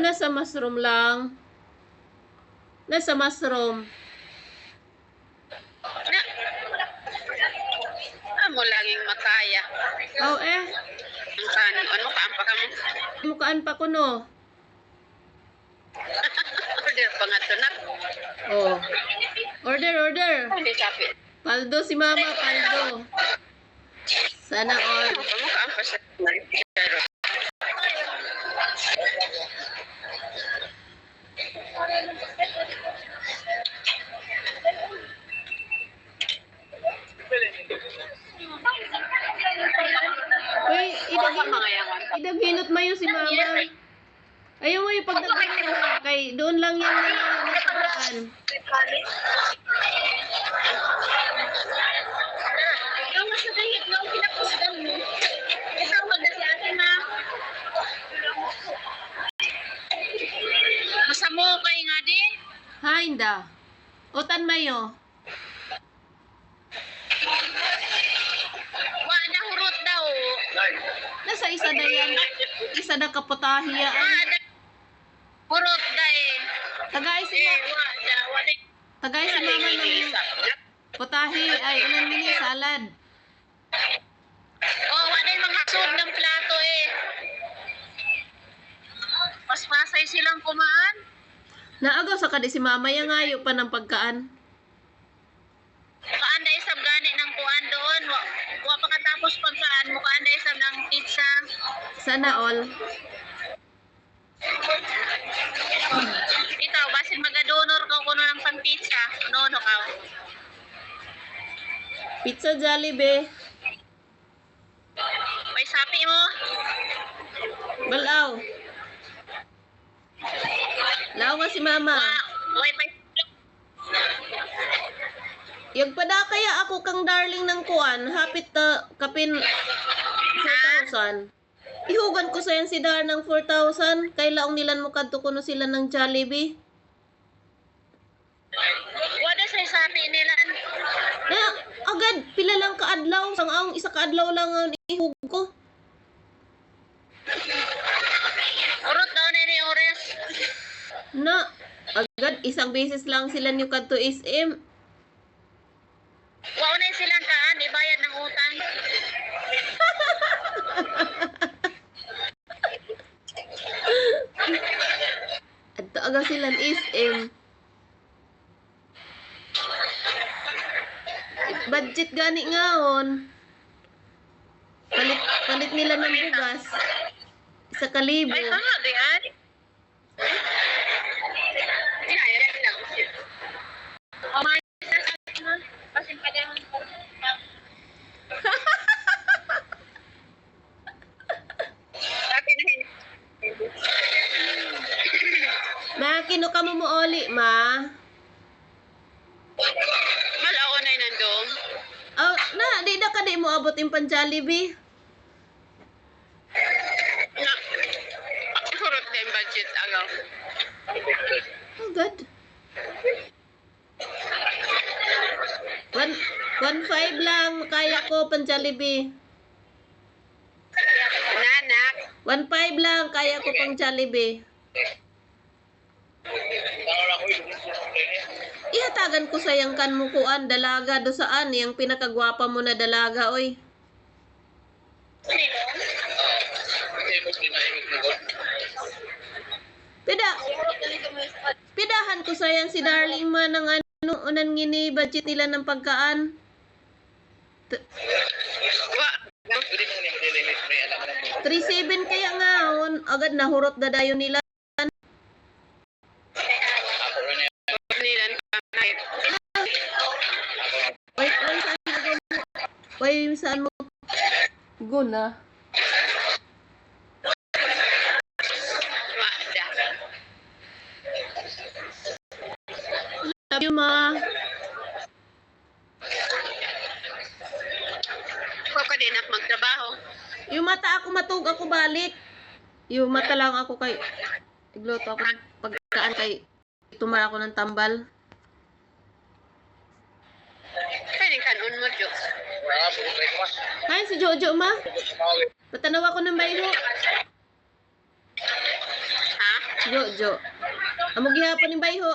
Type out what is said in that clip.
nasa mushroom lang. Nasa mushroom. Mo laging makaya. Oh, eh. Ano ka pa kamo? Mukaan pa ko, no? Order pa nga to na. Oh. Order. Hindi sabi. Paldo si mama, paldo. Sana all. Mukhaan pa siya. Uy, idaginot mayo si mama. Ayaw mo yung pagdaginot mo. Kay doon lang yan nakaraan. Yung mas nagahit na ang pinapusdan mo. Ikaw magda si ate na. Masamo kay nga di? Ha, inda. Utan mayo. Wala hurot daw. Nasa isa na yan. Isa na kaputahiyaan. Hurot da eh. Tagay si mama ng putahi. Ay, ilan mini salad. Oh, wala yung mga sud ng plato eh. Pasmasay silang kumaan. Naagaw sa kadi si mama yung ngayo pa ng pagkaan. Kaanda isab gani ng kuan doon. Wa pa katapos pagkaan mo kaanda isab ng pizza. Sana all. Ikaw basin magadonor ka kuno ng pang pizza. No ka. Pizza Jollibee. May sapi mo. Balaw. Lawa si mama. Wifi. Yung pada kaya ako kang darling ng kuan, hapit na kapin 4,000. Ihugan ko sa yan si Dar ng 4,000. Kailaong nilan mo kadto kuno sila ng Jollibee. Wala sa sapi nila. Na agad pila lang kaadlaw, sang aong isa kaadlaw lang ang ihug ko. Urot daw na ni Ores. Na agad isang beses lang sila niyo kadto SM. Wa na silang kaan ibayad ng utang. Adto aga sila SM. Budget gani ngaon. Palit nila ng bugas. 1,000. Ay sama di an. Oh my God. Pasin pa din. Sabi na hin. Ma, kino ka mo oli, ma? Malao na nandong. Oh, na, di na ka di mo abot yung pan Jollibee. Na. Hurot na yung budget agaw. Oh, good. 1.5 lang, kaya ko pan Jollibee. Nanak. 1.5 lang, kaya ko pang Jollibee. Ihatagan ko sayang kan mo kuan, dalaga do saan, yung pinakagwapa mo na dalaga, oy. Pidahan ko sayang si Darling man ng ano, unan ngini budget nila ng pagkaan. Wa. 3.7 kaya ngaon, agad nahurot na dayon nila. Nilan pa night. Wait, saan mo? Guna. Wa da. Love you, ma. Ko ka din at magtrabaho. Yung mata ako matug ako balik. Yung mata lang ako kay igluto ako ng pagkaan kay tumara ako ng tambal. Kaya kanon mo, Jo. Hi, si Jojo, ma. Patanaw ako ng bayro. Ha? Jo. Amo gihapon ni bayho.